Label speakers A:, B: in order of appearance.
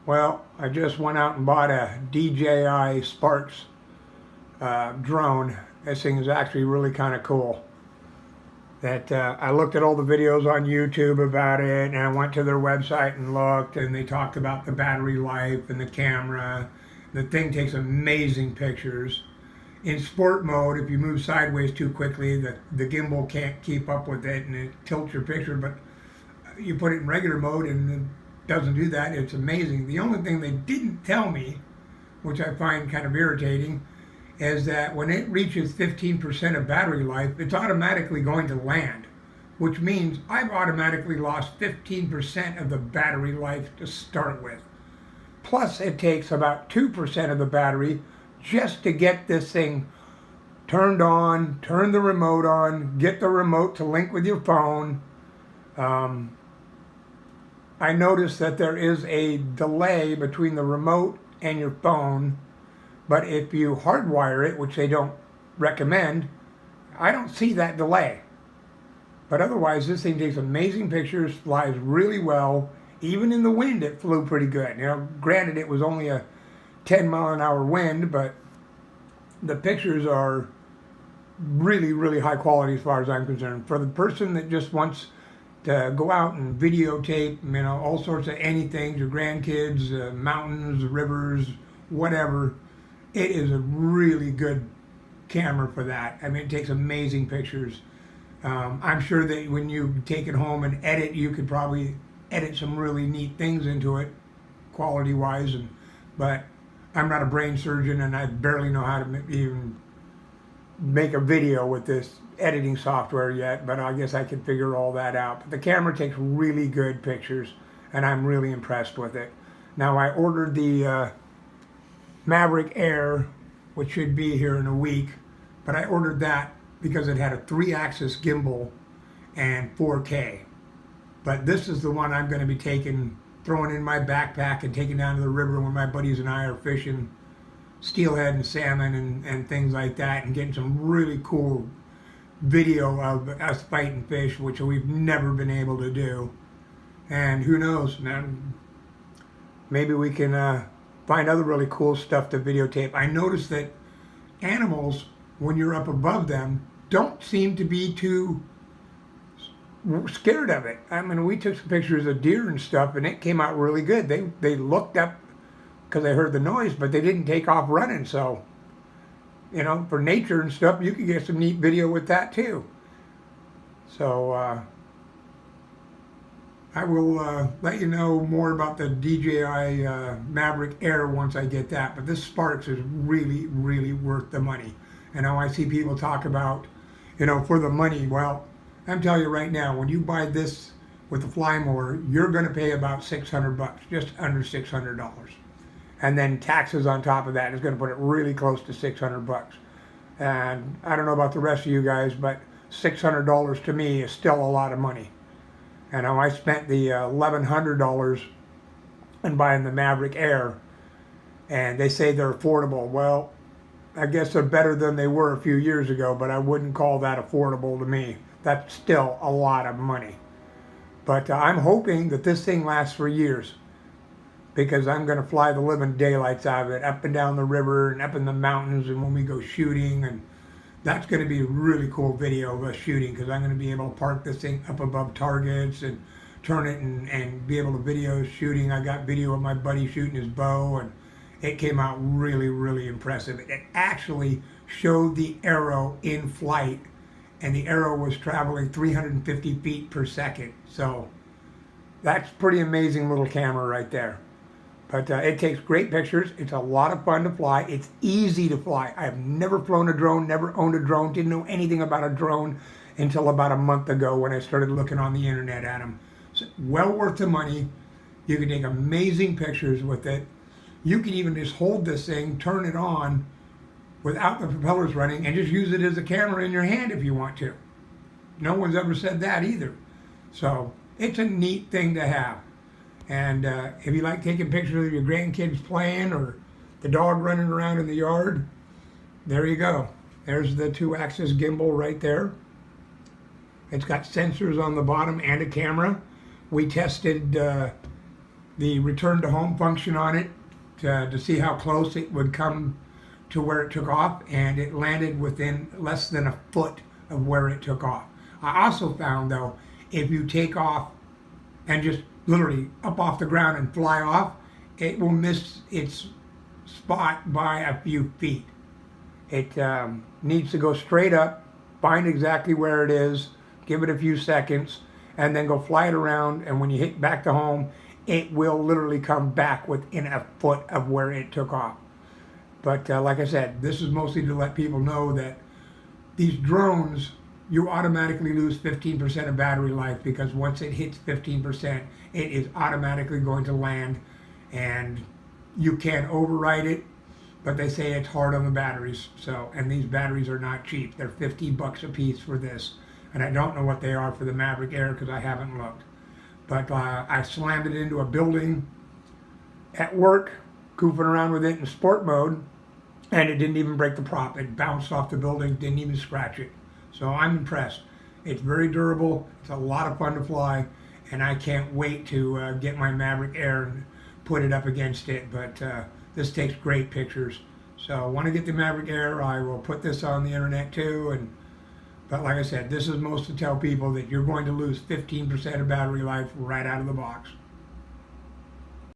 A: Well, I just went out and bought a DJI Sparks drone. This thing is actually really kind of cool. I looked at all the videos on YouTube about it, and I went to their website and looked, and they talked about the battery life and the camera. The thing takes amazing pictures. In sport mode, if you move sideways too quickly, the gimbal can't keep up with it, and it tilts your picture. But you put it in regular mode, and it doesn't do that. It's amazing. The only thing they didn't tell me, which I find kind of irritating, is that when it reaches 15% of battery life, it's automatically going to land, which means I've automatically lost 15% of the battery life to start with. Plus, it takes about 2% of the battery just to get this thing turned on, turn the remote on, get the remote to link with your phone. I noticed that there is a delay between the remote and your phone, but if you hardwire it, which they don't recommend, I don't see that delay. But otherwise, this thing takes amazing pictures, flies really well. Even in the wind, it flew pretty good. You know, granted, it was only a 10-mile-an-hour wind, but the pictures are really, really high quality as far as I'm concerned. For the person that just wants to go out and videotape, you know, all sorts of anything, your grandkids, mountains, rivers, whatever, it is a really good camera for that. I mean, it takes amazing pictures. I'm sure that when you take it home and edit, you could probably edit some really neat things into it, quality-wise. But I'm not a brain surgeon, and I barely know how to even make a video with this editing software yet, but I guess I can figure all that out. But the camera takes really good pictures, and I'm really impressed with it. Now, I ordered the Maverick Air, which should be here in a week, but I ordered that because it had a 3-axis gimbal and 4K. But this is the one I'm going to be throwing in my backpack and taking down to the river when my buddies and I are fishing steelhead and salmon and things like that, and getting some really cool video of us fighting fish, which we've never been able to do. And who knows, man, maybe we can find other really cool stuff to videotape. I noticed that animals, when you're up above them, don't seem to be too scared of it. I mean, we took some pictures of deer and stuff, and it came out really good. They looked up because they heard the noise, but they didn't take off running. So, you know, for nature and stuff, you could get some neat video with that too. So I will let you know more about the DJI Maverick Air once I get that. But this Sparks is really, really worth the money. And now I see people talk about, you know, for the money. Well, I'm telling you right now, when you buy this with the fly mower, you're going to pay about $600, just under $600. And then taxes on top of that is going to put it really close to $600. And I don't know about the rest of you guys, but $600 to me is still a lot of money. And now I spent the $1,100 in buying the Maverick Air, and they say they're affordable. Well, I guess they're better than they were a few years ago, but I wouldn't call that affordable to me. That's still a lot of money. But I'm hoping that this thing lasts for years, because I'm going to fly the living daylights out of it, up and down the river and up in the mountains, and when we go shooting. And that's going to be a really cool video of us shooting, because I'm going to be able to park this thing up above targets and turn it and be able to video shooting. I got video of my buddy shooting his bow, and it came out really, really impressive. It actually showed the arrow in flight, and the arrow was traveling 350 feet per second. So that's pretty amazing little camera right there. But it takes great pictures. It's a lot of fun to fly. It's easy to fly. I've never flown a drone, never owned a drone, didn't know anything about a drone until about a month ago when I started looking on the internet at them. So well worth the money. You can take amazing pictures with it. You can even just hold this thing, turn it on without the propellers running, and just use it as a camera in your hand if you want to. No one's ever said that either. So it's a neat thing to have. And if you like taking pictures of your grandkids playing or the dog running around in the yard, there you go. There's the 2-axis gimbal right there. It's got sensors on the bottom and a camera. We tested the return to home function on it to see how close it would come to where it took off, and it landed within less than a foot of where it took off. I also found though, if you take off and just literally up off the ground and fly off, it will miss its spot by a few feet. It needs to go straight up, find exactly where it is, give it a few seconds, and then go fly it around, and when you hit back to home, it will literally come back within a foot of where it took off. But like I said, this is mostly to let people know that these drones, you automatically lose 15% of battery life, because once it hits 15%, it is automatically going to land, and you can't override it, but they say it's hard on the batteries. So, and these batteries are not cheap. They're $50 a piece for this, and I don't know what they are for the Maverick Air because I haven't looked. But I slammed it into a building at work, goofing around with it in sport mode, and it didn't even break the prop. It bounced off the building, didn't even scratch it. So I'm impressed. It's very durable. It's a lot of fun to fly, and I can't wait to get my Maverick Air and put it up against it. But this takes great pictures. So I want to get the Maverick Air. I will put this on the internet too. But like I said, this is most to tell people that you're going to lose 15% of battery life right out of the box.